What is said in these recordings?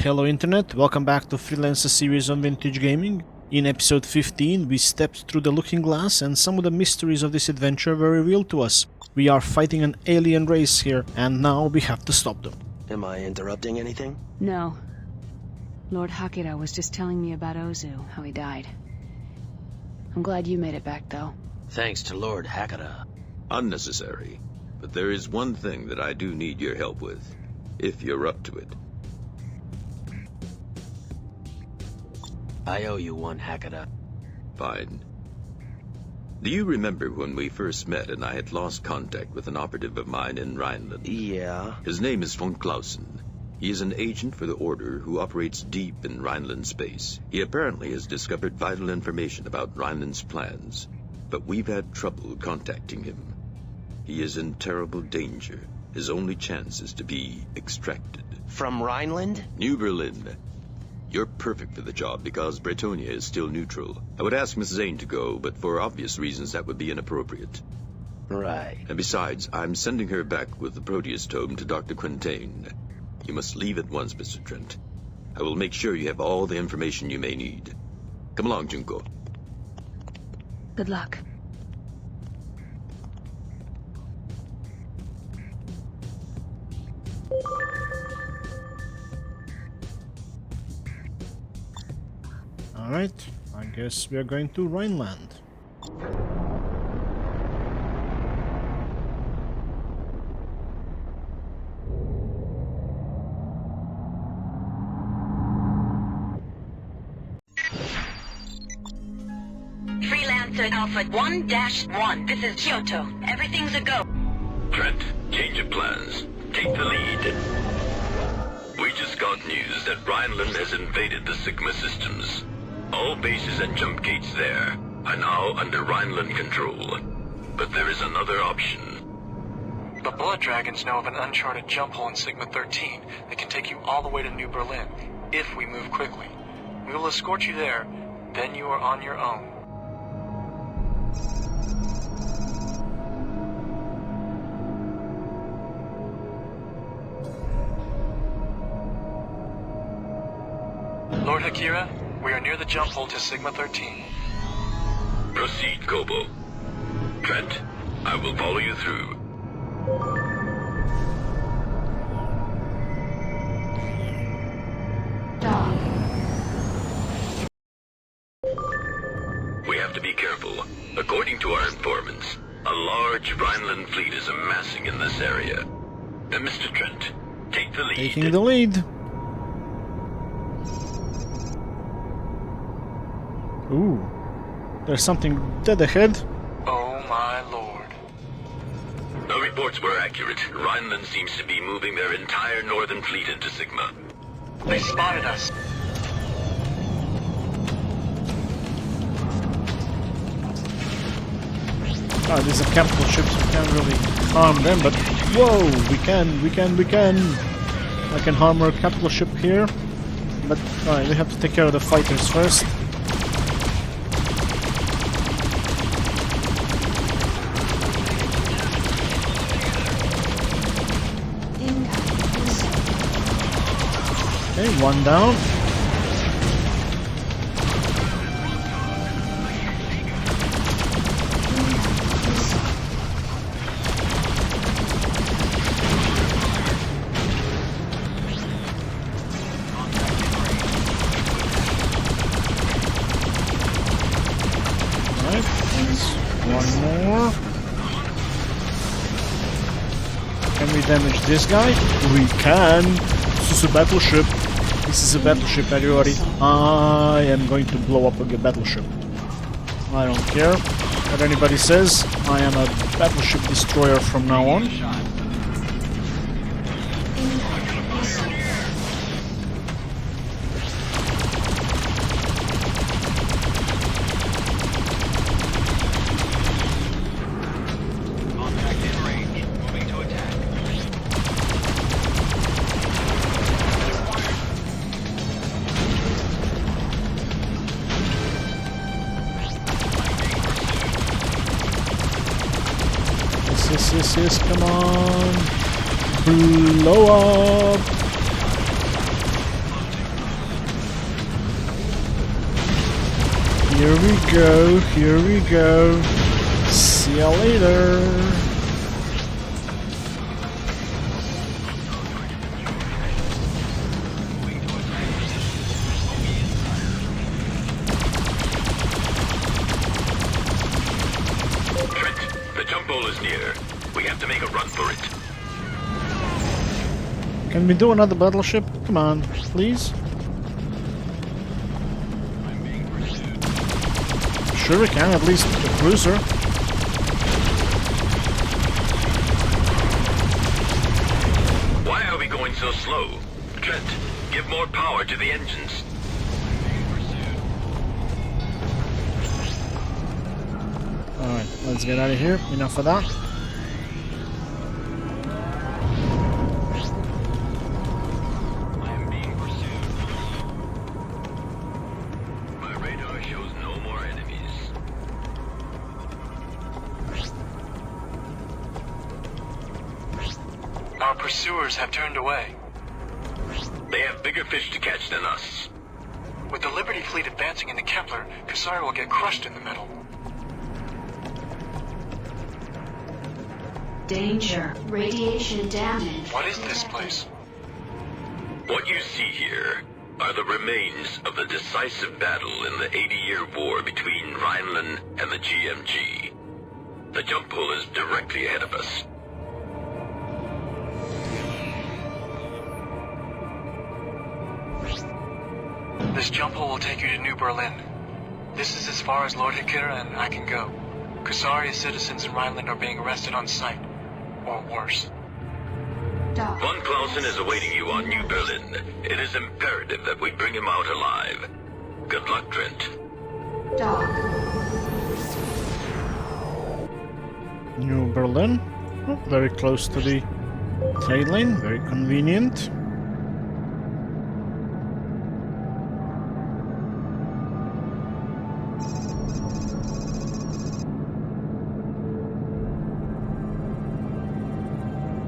Hello Internet, welcome back to Freelancer series on vintage gaming. In episode 15 we stepped through the looking glass and some of the mysteries of this adventure were revealed to us. We are fighting an alien race here and now we have to stop them. Am I interrupting anything? No. Lord Hakkira was just telling me about Ozu, how he died. I'm glad you made it back though. Thanks to Lord Hakkira. Unnecessary. But there is one thing that I do need your help with, if you're up to it. I owe you one, Hakkira. Fine. Do you remember when we first met and I had lost contact with an operative of mine in Rhineland? Yeah. His name is von Claussen. He is an agent for the Order who operates deep in Rhineland space. He apparently has discovered vital information about Rhineland's plans, but we've had trouble contacting him. He is in terrible danger. His only chance is to be extracted. From Rhineland? New Berlin. You're perfect for the job because Bretonia is still neutral. I would ask Miss Zane to go, but for obvious reasons that would be inappropriate. Right. And besides, I'm sending her back with the Proteus tome to Dr. Quintain. You must leave at once, Mr. Trent. I will make sure you have all the information you may need. Come along, Junko. Good luck. Alright, I guess we are going to Rhineland. Freelancer Alpha 1-1. This is Kyoto. Everything's a go. Trent, change of plans. Take the lead. We just got news that Rhineland has invaded the Sigma systems. All bases and jump gates there are now under Rhineland control. But there is another option. The Blood Dragons know of an uncharted jump hole in Sigma 13 that can take you all the way to New Berlin, if we move quickly. We will escort you there, then you are on your own. Lord Hakkira, we are near the jump hole to Sigma 13. Proceed, Kobo. Trent, I will follow you through. Dog. We have to be careful. According to our informants, a large Rhineland fleet is amassing in this area. And Mr. Trent, take the lead. Taking the lead. Ooh, there's something dead ahead. Oh my lord. The reports were accurate. Rhineland seems to be moving their entire northern fleet into Sigma. They spotted us. Ah, these are capital ships, we can't really harm them, but whoa, we can. I can harm our capital ship here, but alright, we have to take care of the fighters first. Okay, one down. Alright, one more. Can we damage this guy? We can! This is a battleship. This is a battleship, everybody. I am going to blow up a battleship. I don't care what anybody says. I am a battleship destroyer from now on. Yes, come on. Blow up. we go, here we go. See ya later. Trent, the jump hole is near. We have to make a run for it. Can we do another battleship? Come on, please. Sure we can, at least a cruiser. Why are we going so slow? Trent, give more power to the engines. Alright, let's get out of here. Enough of that. I am being pursued. My radar shows no more enemies. Our pursuers have turned away. They have bigger fish to catch than us. With the Liberty fleet advancing into Kepler, Cassari will get crushed in the middle. Danger. Radiation damage. What is this place? What you see here are the remains of the decisive battle in the 80-year war between Rhineland and the GMG. The jump hole is directly ahead of us. This jump hole will take you to New Berlin. This is as far as Lord Hakkira and I can go. Cassari's citizens in Rhineland are being arrested on sight. Or worse. Dock. Von Claussen is awaiting you on New Berlin. It is imperative that we bring him out alive. Good luck, Trent. Dock. New Berlin. Oh, very close to the trade lane. Very convenient.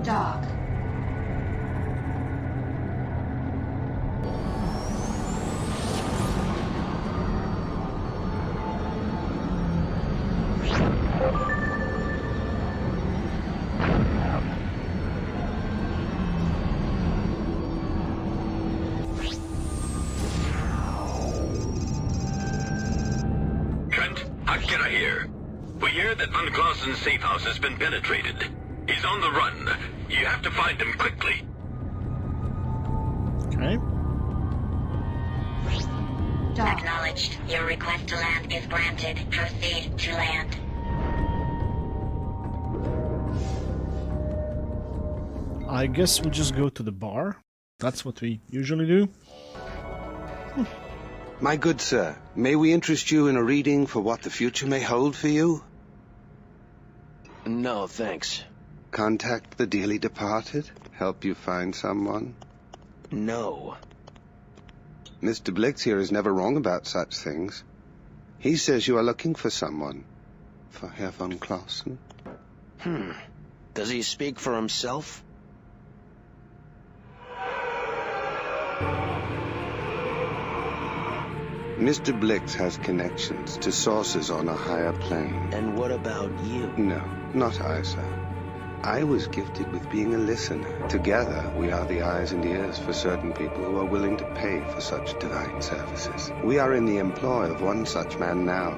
Dock. Trent, Hakkira here. We hear that Von Claussen's safe house has been penetrated. He's on the run. You have to find him quickly. Okay. Dock. Acknowledged. Your request to land is granted. Proceed to land. I guess we'll just go to the bar. That's what we usually do. My good sir, may we interest you in a reading for what the future may hold for you? No, thanks. Contact the dearly departed? Help you find someone? No. Mr. Blix here is never wrong about such things. He says you are looking for someone. For Herr von Claussen? Does he speak for himself? Mr. Blix has connections to sources on a higher plane. And what about you? No, not I, sir. I was gifted with being a listener. Together, we are the eyes and ears for certain people who are willing to pay for such divine services. We are in the employ of one such man now,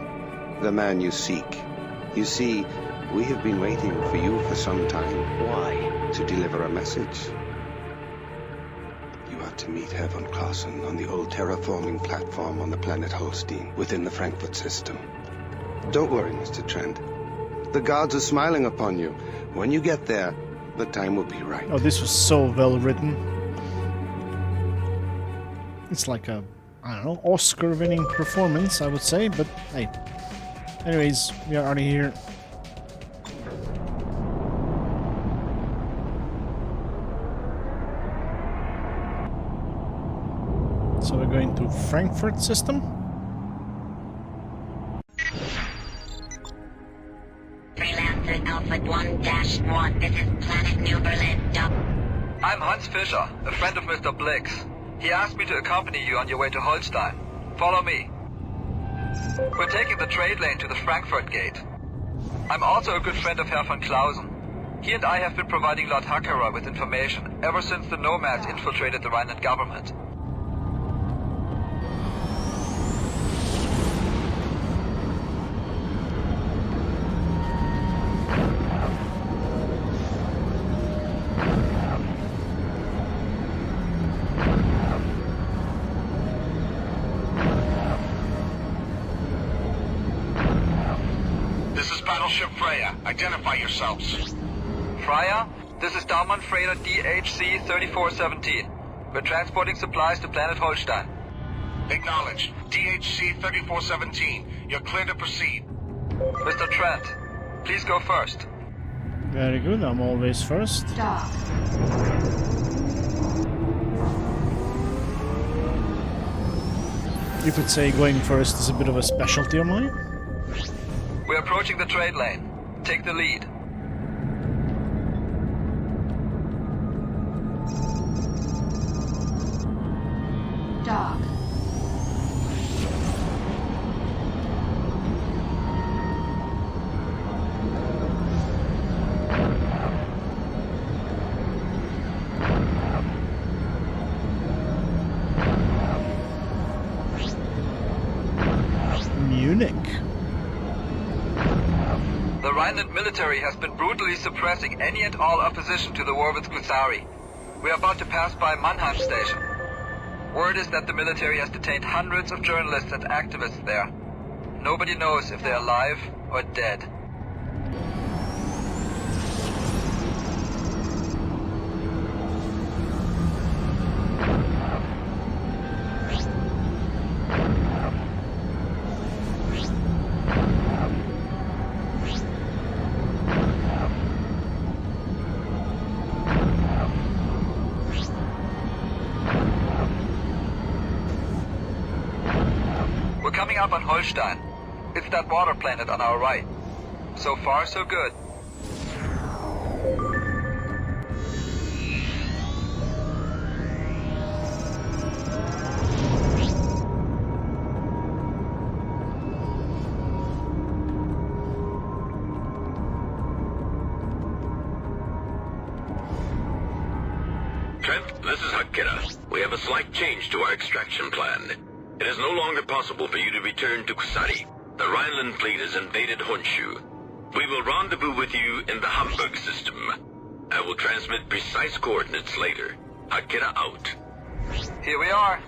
the man you seek. You see, we have been waiting for you for some time. Why? To deliver a message. You are to meet Herr von Claussen on the old terraforming platform on the planet Holstein, within the Frankfurt system. Don't worry, Mr. Trent. The gods are smiling upon you. When you get there, the time will be right. Oh, this was so well written. It's like a, I don't know, Oscar-winning performance, I would say, but hey. Anyways, we are out of here. So we're going to Frankfurt system. Freelancer Alpha 1-1. This is Planet New Berlin. I'm Hans Fischer, a friend of Mr. Blix. He asked me to accompany you on your way to Holstein. Follow me. We're taking the trade lane to the Frankfurt Gate. I'm also a good friend of Herr von Claussen. He and I have been providing Lord Hakkira with information ever since the nomads infiltrated the Rhineland government. This is Battleship Freya. Identify yourselves. Freya, this is Daumann freighter DHC-3417. We're transporting supplies to planet Holstein. Acknowledged. DHC-3417. You're clear to proceed. Mr. Trent, please go first. Very good, I'm always first. Dock. You could say going first is a bit of a specialty of mine. We're approaching the trade lane. Take the lead. Dock. Munich. The Rhineland military has been brutally suppressing any and all opposition to the war with Gusari. We are about to pass by Mannheim station. Word is that the military has detained hundreds of journalists and activists there. Nobody knows if they're alive or dead. Coming up on Holstein. It's that water planet on our right. So far, so good. Trent, this is Hakkira. We have a slight change to our extraction plan. It is no longer possible for you to return to Gusari. The Rhineland fleet has invaded Honshu. We will rendezvous with you in the Hamburg system. I will transmit precise coordinates later. Hakkira out. Here we are.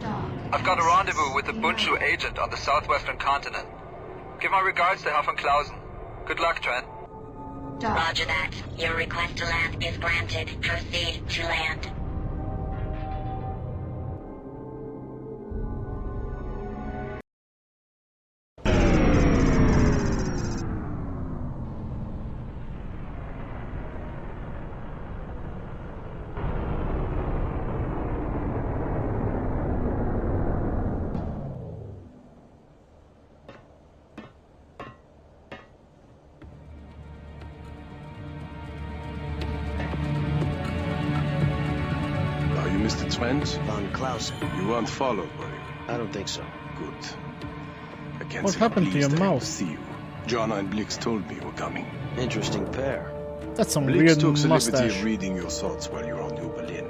I've got a rendezvous with the Bundschu agent on the southwestern continent. Give my regards to Herr von Claussen. Good luck, Trent. Dock. Roger that. Your request to land is granted. Proceed to land. Mr. Trent? Von Claussen. You weren't followed, were you? I don't think so. Good. I can't What say happened to pleased your I had mouth? to see you. Jonna and Blix told me you were coming. Interesting pair. That's some Blix weird took the liberty mustache. of reading your thoughts while you were on New Berlin.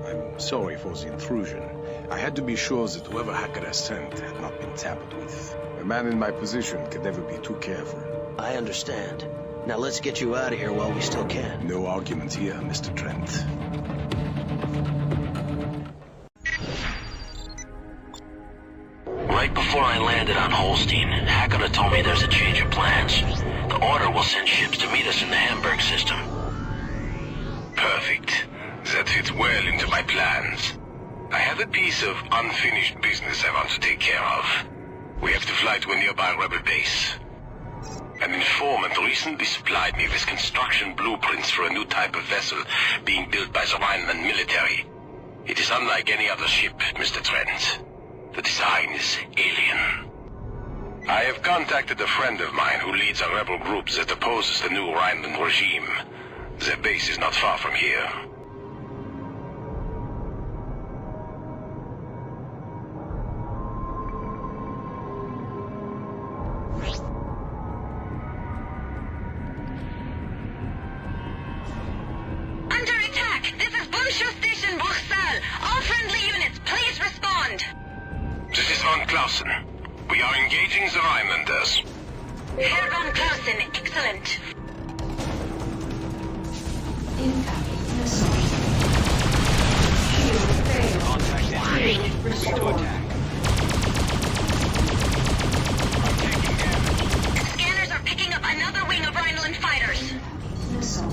I'm sorry for the intrusion. I had to be sure that whoever Hakkira sent had not been tampered with. A man in my position could never be too careful. I understand. Now let's get you out of here while we still can. No argument here, Mr. Trent. Right before I landed on Holstein, Hakkira told me there's a change of plans. The Order will send ships to meet us in the Hamburg system. Perfect. That fits well into my plans. I have a piece of unfinished business I want to take care of. We have to fly to a nearby rebel base. An informant recently supplied me with construction blueprints for a new type of vessel being built by the Rhineland military. It is unlike any other ship, Mr. Trent. The design is alien. I have contacted a friend of mine who leads a rebel group that opposes the new Rhineland regime. Their base is not far from here. Claussen. We are engaging the Rhinelanders. Herr von Claussen, excellent. Incoming missile. Shield failed. Shield restored. Scanners are picking up another wing of Rhineland fighters. Missile.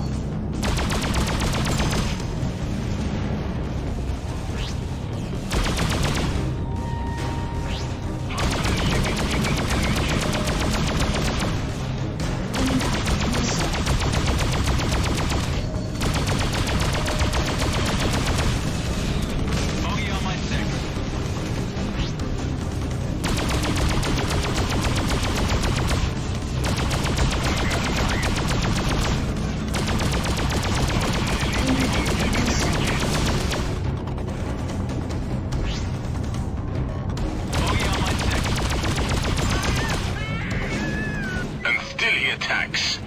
Attacks.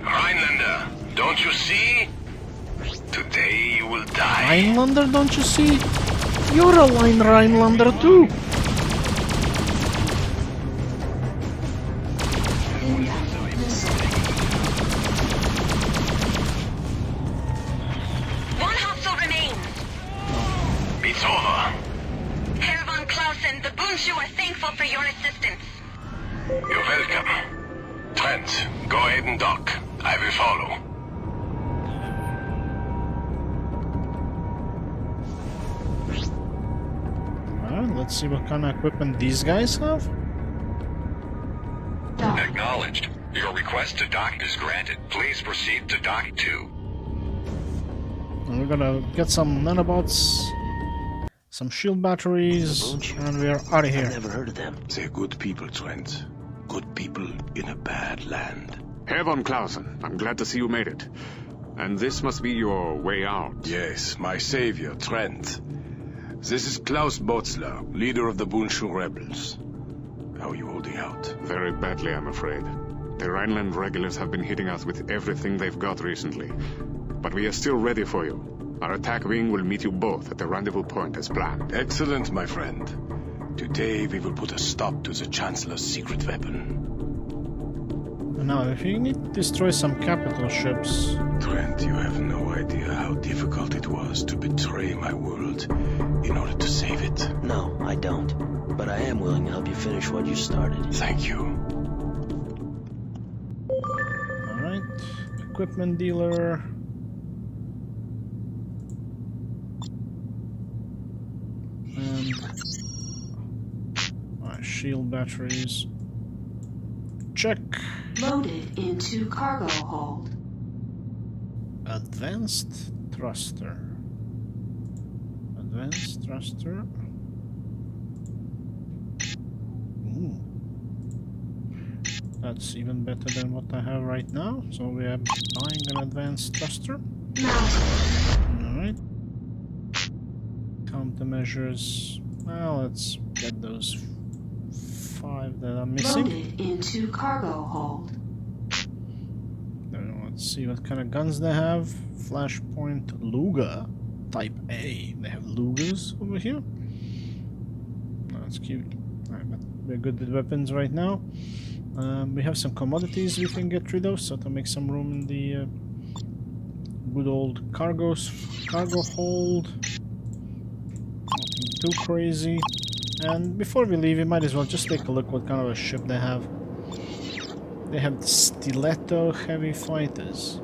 Rhinelander, don't you see? Today you will die. Rhinelander, don't you see? You're a Rhinelander too. One hostile remains. It's over. Herr von Claussen, the Bundschu are thankful for your assistance. You're welcome. Trent, go ahead and dock. I will follow. Alright, let's see what kind of equipment these guys have. Dock. Acknowledged. Your request to dock is granted. Please proceed to dock 2. And we're gonna get some nanobots, some shield batteries, and we're out of here. Never heard of them. They're good people, Trent. Good people in a bad land. Herr von Claussen, I'm glad to see you made it. And this must be your way out. Yes, my savior, Trent. This is Klaus Botzler, leader of the Bundschu rebels. How are you holding out? Very badly, I'm afraid. The Rhineland regulars have been hitting us with everything they've got recently. But we are still ready for you. Our attack wing will meet you both at the rendezvous point as planned. Excellent, my friend. Today we will put a stop to the Chancellor's secret weapon. Now, if you need to destroy some capital ships... Trent, you have no idea how difficult it was to betray my world in order to save it. No, I don't. But I am willing to help you finish what you started. Thank you. Alright, equipment dealer... And... shield batteries. Check. Loaded into cargo hold. Advanced thruster. Advanced thruster. Ooh. That's even better than what I have right now. So we are buying an advanced thruster. Alright. Countermeasures. Well, let's get those 5 that are missing. Loaded into cargo hold. Let's see what kind of guns they have. Flashpoint Luger Type A. They have Lugers over here. Oh, that's cute. Alright, but we're good with weapons right now. We have some commodities we can get rid of, so to make some room in the good old cargo hold. Nothing too crazy. And before we leave, we might as well just take a look what kind of a ship they have. They have the Stiletto Heavy Fighters.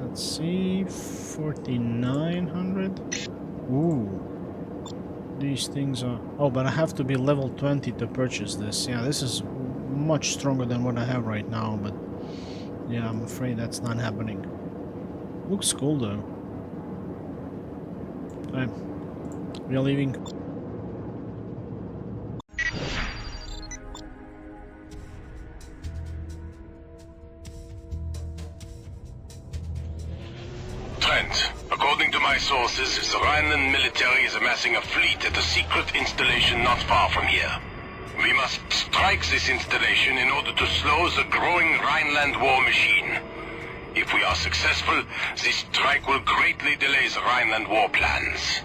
Let's see, 4,900. Ooh, these things are... Oh, but I have to be level 20 to purchase this. Yeah, this is much stronger than what I have right now, but yeah, I'm afraid that's not happening. Looks cool though. Alright, we are leaving. Trent, according to my sources, the Rhineland military is amassing a fleet at a secret installation not far from here. We must strike this installation in order to slow the growing Rhineland war machine. If we are successful, this strike will greatly delay the Rhineland war plans.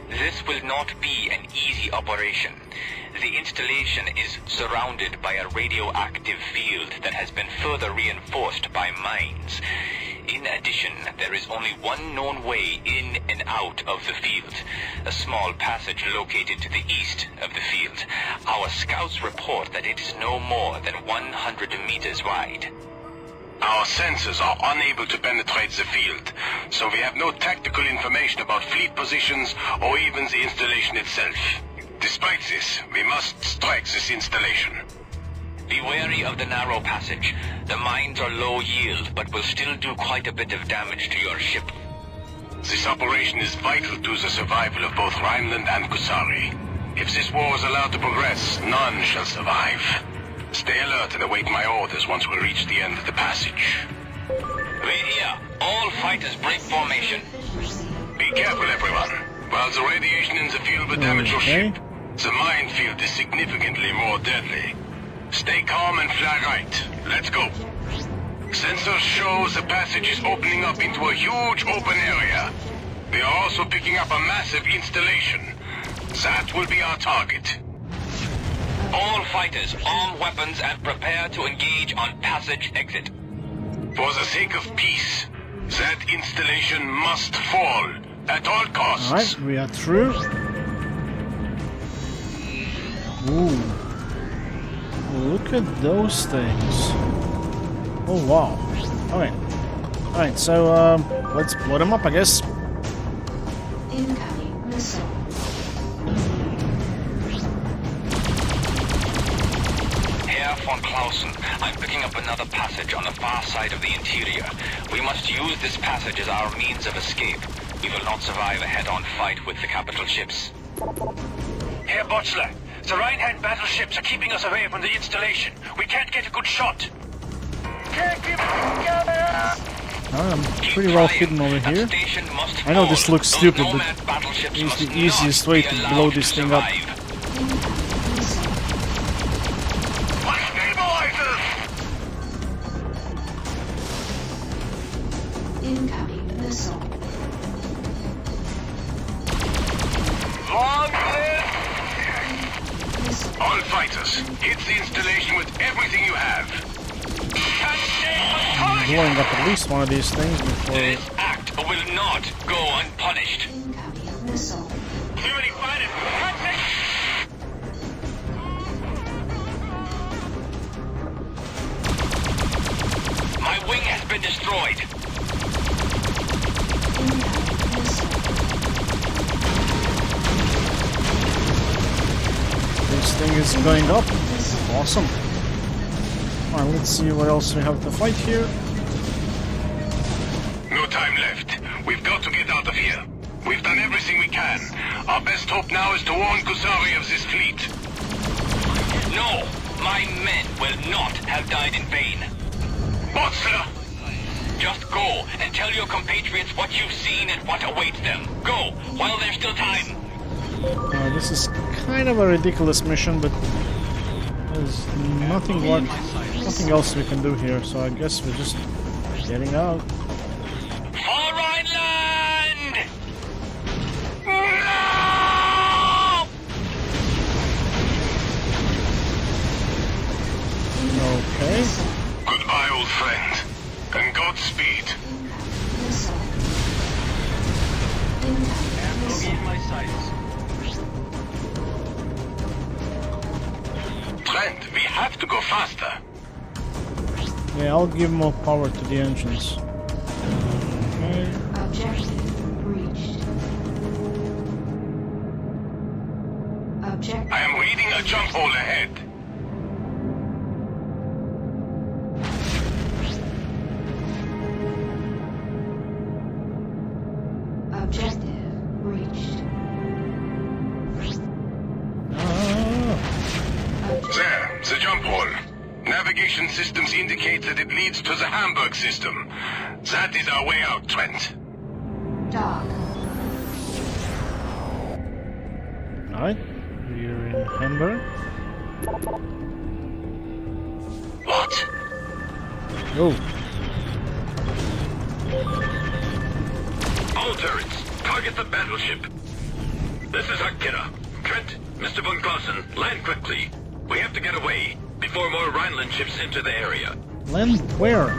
This will not be an easy operation. The installation is surrounded by a radioactive field that has been further reinforced by mines. In addition, there is only one known way in and out of the field, a small passage located to the east of the field. Our scouts report that it is no more than 100 meters wide. Our sensors are unable to penetrate the field, so we have no tactical information about fleet positions or even the installation itself. Despite this, we must strike this installation. Be wary of the narrow passage. The mines are low yield, but will still do quite a bit of damage to your ship. This operation is vital to the survival of both Rhineland and Kusari. If this war is allowed to progress, none shall survive. Stay alert and await my orders once we reach the end of the passage. Wait here. All fighters break formation. Be careful, everyone. While the radiation in the field will damage your ship, the minefield is significantly more deadly. Stay calm and fly right. Let's go. Sensors show the passage is opening up into a huge open area. We are also picking up a massive installation. That will be our target. All fighters, arm weapons and prepare to engage on passage exit. For the sake of peace, that installation must fall at all costs. Alright, we are through. Ooh. Look at those things. Oh wow. Alright, so let's blow them up, I guess. Incoming missile. Herr von Claussen, I'm picking up another passage on the far side of the interior. We must use this passage as our means of escape. We will not survive a head-on fight with the capital ships. Herr Botzler, the Rhineland battleships are keeping us away from the installation. We can't get a good shot. I'm pretty well hidden over here. I know this looks stupid, but it's the easiest way to blow this thing up. Incoming missile. All fighters, hit the installation with everything you have. I'm blowing up at least one of these things before... This act will not go unpunished. Incoming missile. Too many fighters. My wing has been destroyed. This thing is going up. Awesome. Alright, let's see what else we have to fight here. No time left. We've got to get out of here. We've done everything we can. Our best hope now is to warn Kusari of this fleet. No, my men will not have died in vain. Botzler! Just go and tell your compatriots what you've seen and what awaits them. Go, while there's still time. This is kind of a ridiculous mission, but there's nothing else we can do here, so I guess we're just getting out. For Rhineland! No! Okay. Goodbye, old friend. And Godspeed. Trent, we have to go faster. Yeah, I'll give more power to the engines. Okay. Objective reached. Objective. I am reading a jump hole ahead. Objective reached. There, the jump hole. Navigation systems indicate that it leads to the Hamburg system. That is our way out, Trent. Dock. Alright, we're in Hamburg. What? Oh. All turrets, target the battleship. This is Hakkira. Trent, Mr. von Claussen, land quickly. We have to get away before more Rhineland ships enter the area. Land where?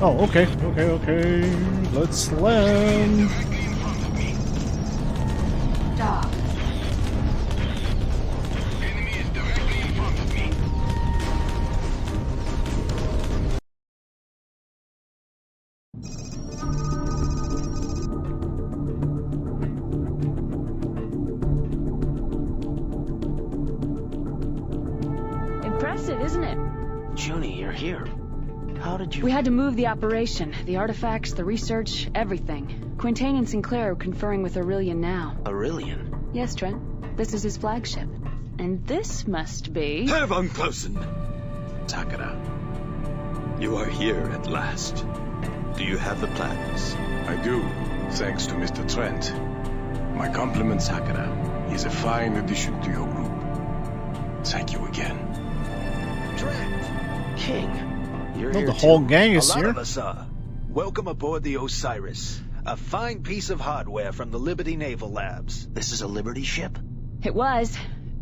Oh, okay. Let's land. Dock. Enemy is directly in front of me. Impressive, isn't it? Junie, you're here. How did you... We had to move the operation, the artifacts, the research, everything. Quintain and Sinclair are conferring with Aurelian now. Aurelian? Yes, Trent. This is his flagship. And this must be... Herr von Claussen! Hakkira, you are here at last. Do you have the plans? I do, thanks to Mr. Trent. My compliments, Hakkira. He's a fine addition to your group. Thank you again. Trent! King, you're No, here the whole too. gang is A lot here. of us are. Welcome aboard the Osiris. A fine piece of hardware from the Liberty Naval Labs. This is a Liberty ship? It was.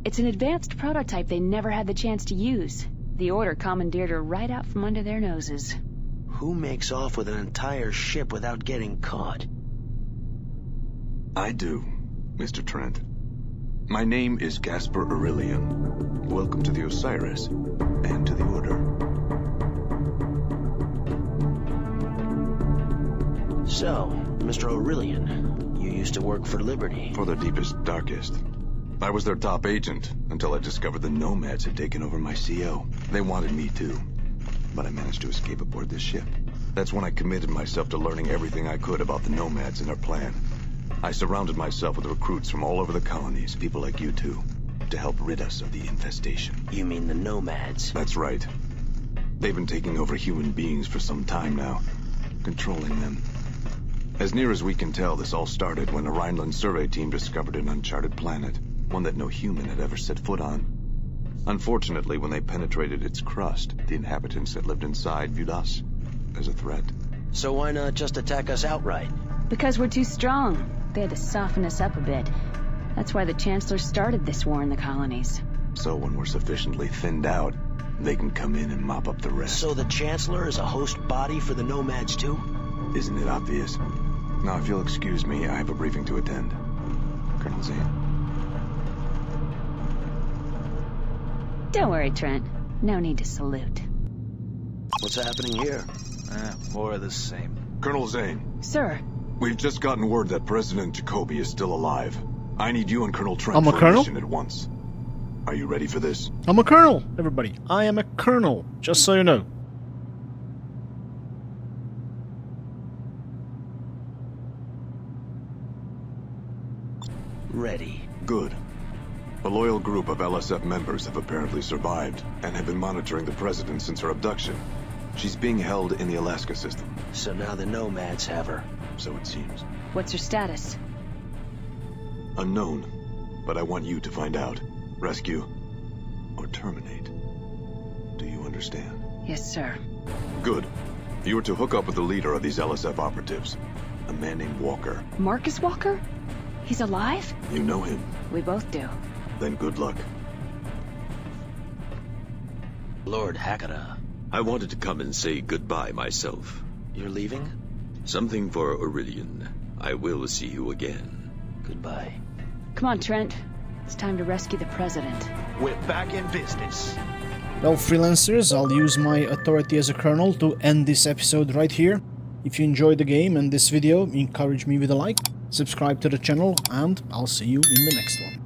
It's an advanced prototype they never had the chance to use. The Order commandeered her right out from under their noses. Who makes off with an entire ship without getting caught? I do, Mr. Trent. My name is Gaspar Aurelian. Welcome to the Osiris, and to the Order. So, Mr. Aurelian, you used to work for Liberty. For the deepest, darkest. I was their top agent, until I discovered the Nomads had taken over my CO. They wanted me too, but I managed to escape aboard this ship. That's when I committed myself to learning everything I could about the Nomads and their plan. I surrounded myself with recruits from all over the colonies, people like you two, to help rid us of the infestation. You mean the Nomads? That's right. They've been taking over human beings for some time now, controlling them. As near as we can tell, this all started when a Rhineland survey team discovered an uncharted planet, one that no human had ever set foot on. Unfortunately, when they penetrated its crust, the inhabitants that lived inside viewed us as a threat. So why not just attack us outright? Because we're too strong. They had to soften us up a bit. That's why the Chancellor started this war in the colonies. So when we're sufficiently thinned out, they can come in and mop up the rest. So the Chancellor is a host body for the Nomads too? Isn't it obvious? Now, if you'll excuse me, I have a briefing to attend. Colonel Zane. Don't worry, Trent. No need to salute. What's happening here? More of the same. Colonel Zane. Sir. We've just gotten word that President Jacoby is still alive. I need you and Colonel Trent I'm a for colonel? mission at once. Are you ready for this? I'm a colonel, everybody. I am a colonel, just so you know. Ready. Good. A loyal group of LSF members have apparently survived and have been monitoring the President since her abduction. She's being held in the Alaska system. So now the Nomads have her. So it seems. What's her status? Unknown. But I want you to find out. Rescue or terminate. Do you understand? Yes, sir. Good. You are to hook up with the leader of these LSF operatives. A man named Walker. Marcus Walker? He's alive? You know him. We both do. Then good luck. Lord Hakkira. I wanted to come and say goodbye myself. You're leaving? Something for Aurelian. I will see you again. Goodbye. Come on, Trent. It's time to rescue the President. We're back in business. Well, freelancers, I'll use my authority as a colonel to end this episode right here. If you enjoyed the game and this video, encourage me with a like, subscribe to the channel, and I'll see you in the next one.